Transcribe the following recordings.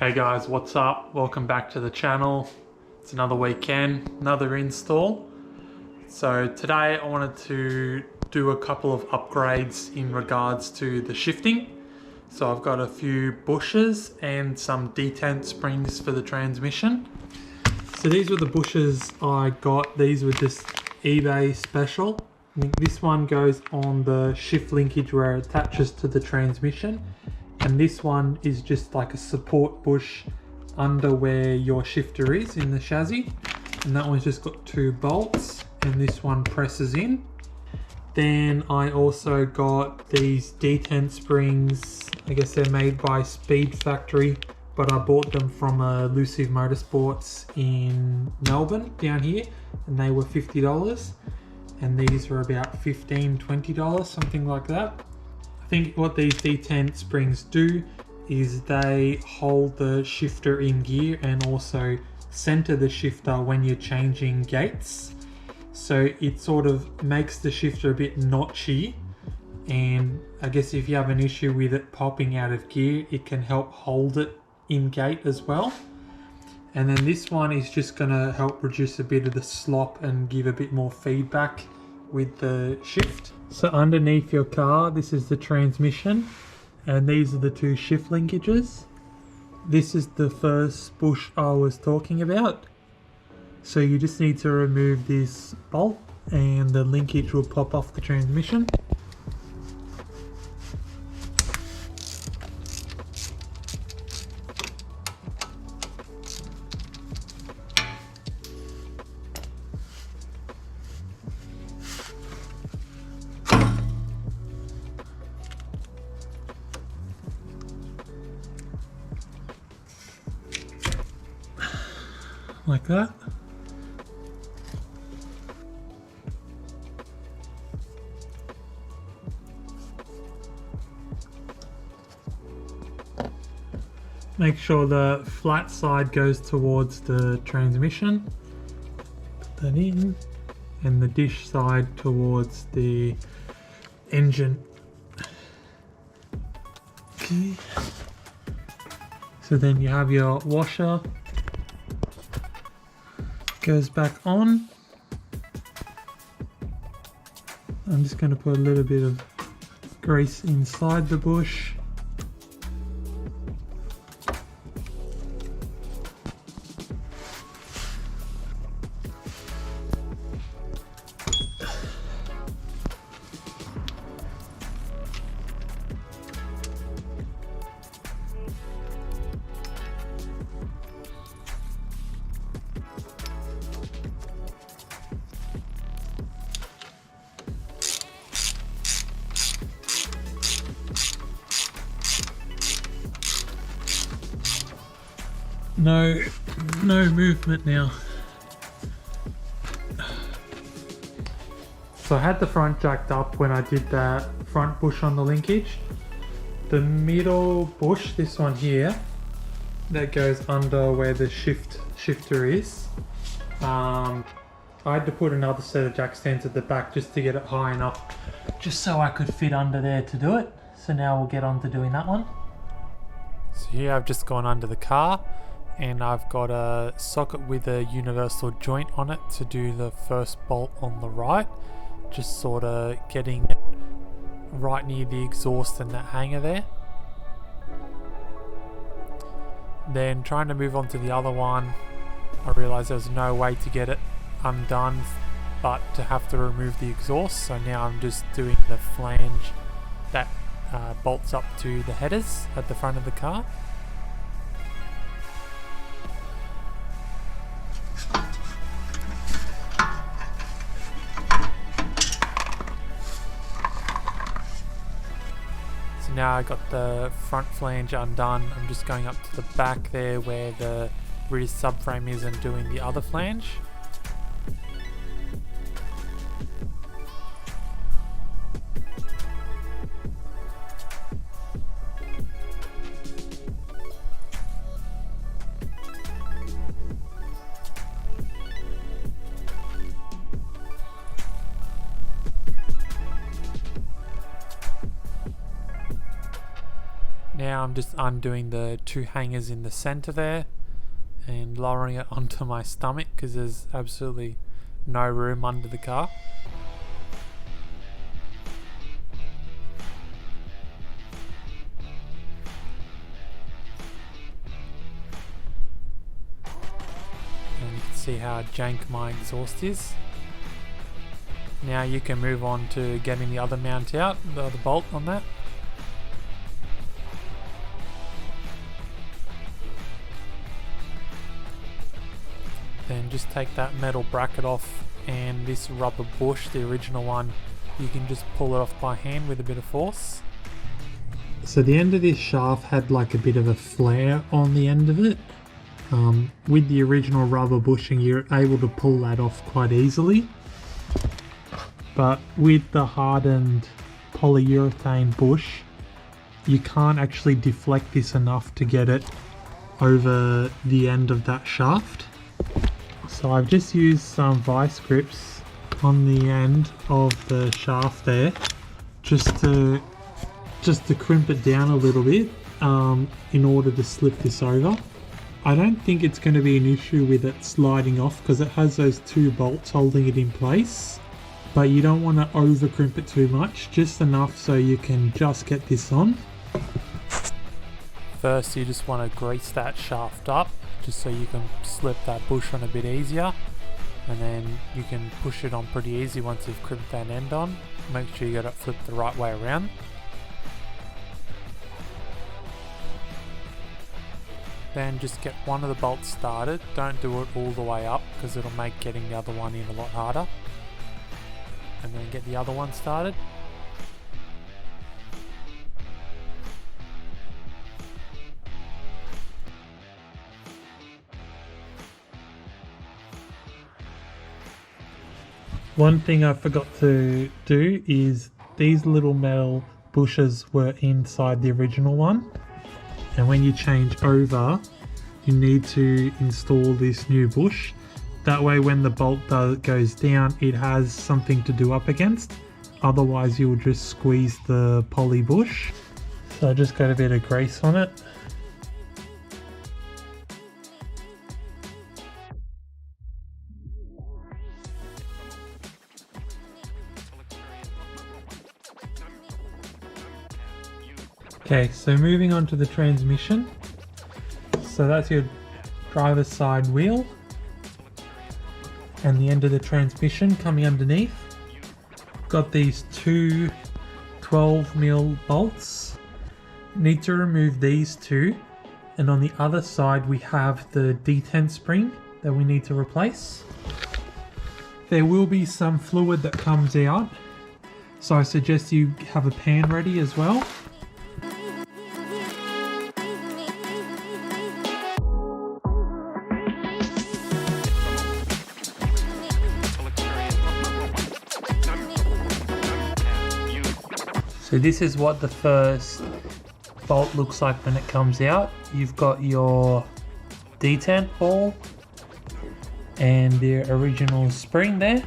Hey guys, what's up? Welcome back to the channel. It's another weekend, another install. So today I wanted to do a couple of upgrades in regards to the shifting. So I've got a few bushes and some Detent Springs for the transmission. So these were the bushes I got. These were just eBay special. I think this one goes on the shift linkage where it attaches to the transmission. And this one is just like a support bush under where your shifter is in the chassis. And that one's just got 2 bolts and this one presses in. Then I also got these D10 Springs. I guess they're made by Speed Factory, but I bought them from Elusive Motorsports in Melbourne down here, and they were $50. And these were about $15, $20, something like that. I think what these D10 Springs do is they hold the shifter in gear and also center the shifter when you're changing gates. So it sort of makes the shifter a bit notchy, and I guess if you have an issue with it popping out of gear, it can help hold it in gate as well. And then this one is just going to help reduce a bit of the slop and give a bit more feedback with the shift. So underneath your car, this is the transmission, and these are the 2 shift linkages. This is the first bush I was talking about. So you just need to remove this bolt and the linkage will pop off the transmission. Like that. Make sure the flat side goes towards the transmission. Put that in. And the dish side towards the engine. Okay. So then you have your washer. Goes back on. I'm just going to put a little bit of grease inside the bush. No movement now. So I had the front jacked up when I did that front bush on the linkage. The middle bush, this one here, that goes under where the shifter is. I had to put another set of jack stands at the back just to get it high enough, just so I could fit under there to do it. So now we'll get on to doing that one. So here I've just gone under the car, and I've got a socket with a universal joint on it to do the first bolt on the right, just sort of getting it right near the exhaust and that hanger there. Then trying to move on to the other one, I realised there was no way to get it undone but to have to remove the exhaust, so now I'm just doing the flange that bolts up to the headers at the front of the car. Now I got the front flange undone. I'm just going up to the back there where the rear subframe is and doing the other flange. Now now I'm just undoing the two hangers in the center there and lowering it onto my stomach because there's absolutely no room under the car. And you can see how jank my exhaust is. Now you can move on to getting the other mount out, the other bolt on that. Then just take that metal bracket off, and this rubber bush, the original one, you can just pull it off by hand with a bit of force. So the end of this shaft had like a bit of a flare on the end of it. With the original rubber bushing, you're able to pull that off quite easily. But with the hardened polyurethane bush, you can't actually deflect this enough to get it over the end of that shaft. So I've just used some vice grips on the end of the shaft there, just to crimp it down a little bit in order to slip this over. I don't think it's going to be an issue with it sliding off because it has those two bolts holding it in place. But you don't want to over crimp it too much, just enough so you can just get this on. First you just want to grease that shaft up, just so you can slip that bush on a bit easier, and then you can push it on pretty easy once you've crimped that end on. Make sure you got it flipped the right way around. Then just get one of the bolts started. Don't do it all the way up because it'll make getting the other one in a lot harder. And then get the other one started. One thing I forgot to do is these little metal bushes were inside the original one, and when you change over you need to install this new bush. That way when the bolt goes down, it has something to do up against. Otherwise you'll just squeeze the poly bush. So I just got a bit of grease on it. Okay, so moving on to the transmission. So that's your driver's side wheel and the end of the transmission coming underneath. Got these two 12mm bolts. Need to remove these two, and on the other side we have the D10 spring that we need to replace. There will be some fluid that comes out, so I suggest you have a pan ready as well. So this is what the first bolt looks like when it comes out. You've got your detent ball and the original spring there,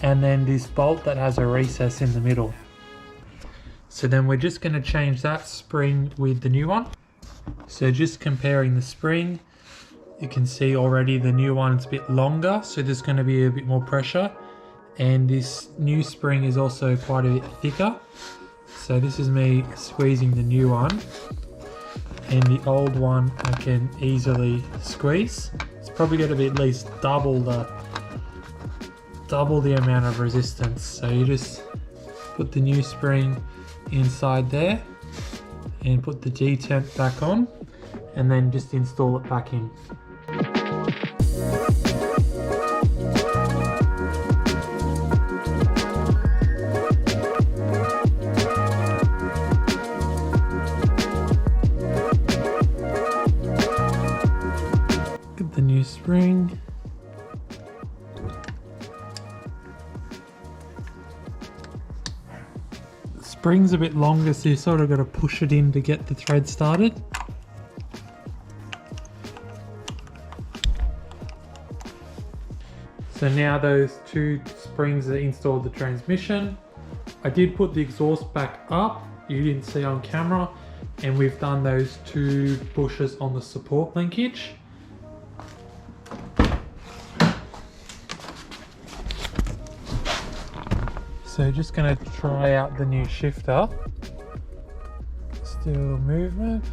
and then this bolt that has a recess in the middle. So then we're just going to change that spring with the new one. So just comparing the spring, you can see already the new one's a bit longer, so there's going to be a bit more pressure. And this new spring is also quite a bit thicker. So this is me squeezing the new one, and the old one I can easily squeeze. It's probably going to be at least double the amount of resistance. So you just put the new spring inside there and put the detent back on, and then just install it back in. The new spring. The spring's a bit longer, so you sort of got to push it in to get the thread started. So now those two springs are installed the transmission. I did put the exhaust back up, you didn't see on camera, and we've done those 2 bushes on the support linkage. So just going to try out the new shifter. Still movement.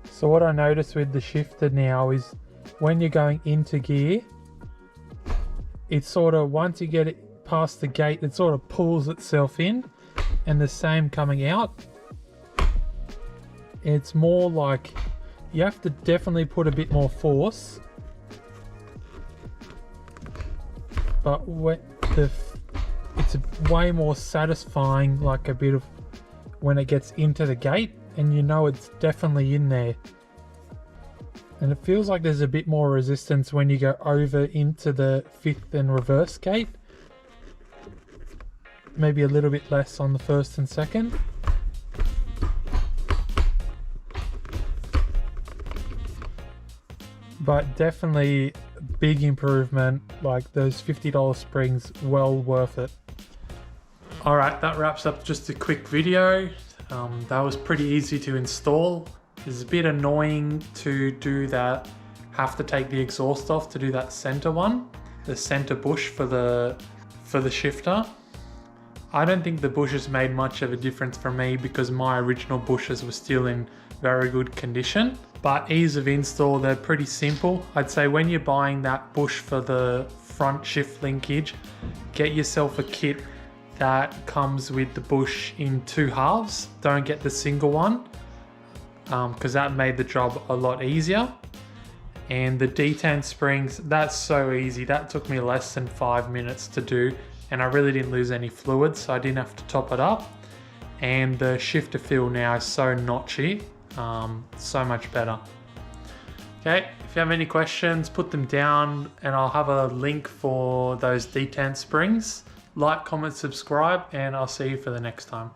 So what I notice with the shifter now is when you're going into gear, it's sort of, once you get it past the gate, it sort of pulls itself in, and the same coming out. It's more like you have to definitely put a bit more force, but it's way more satisfying, like a bit of when it gets into the gate and you know it's definitely in there. And it feels like there's a bit more resistance when you go over into the 5th and reverse gate. Maybe a little bit less on the 1st and 2nd. But definitely big improvement, like those $50 springs, well worth it. Alright, that wraps up just a quick video. That was pretty easy to install. It's a bit annoying to do that, have to take the exhaust off to do that center one, the center bush for the shifter. I don't think the bushes made much of a difference for me because my original bushes were still in very good condition. But ease of install, they're pretty simple. I'd say when you're buying that bush for the front shift linkage, get yourself a kit that comes with the bush in 2 halves. Don't get the single one, because that made the job a lot easier. And the D10 Springs, that's so easy. That took me less than 5 minutes to do, and I really didn't lose any fluid, so I didn't have to top it up. And the shifter feel now is so notchy, so much better. Okay, if you have any questions, put them down and I'll have a link for those D10 Springs. Like, comment, subscribe, and I'll see you for the next time.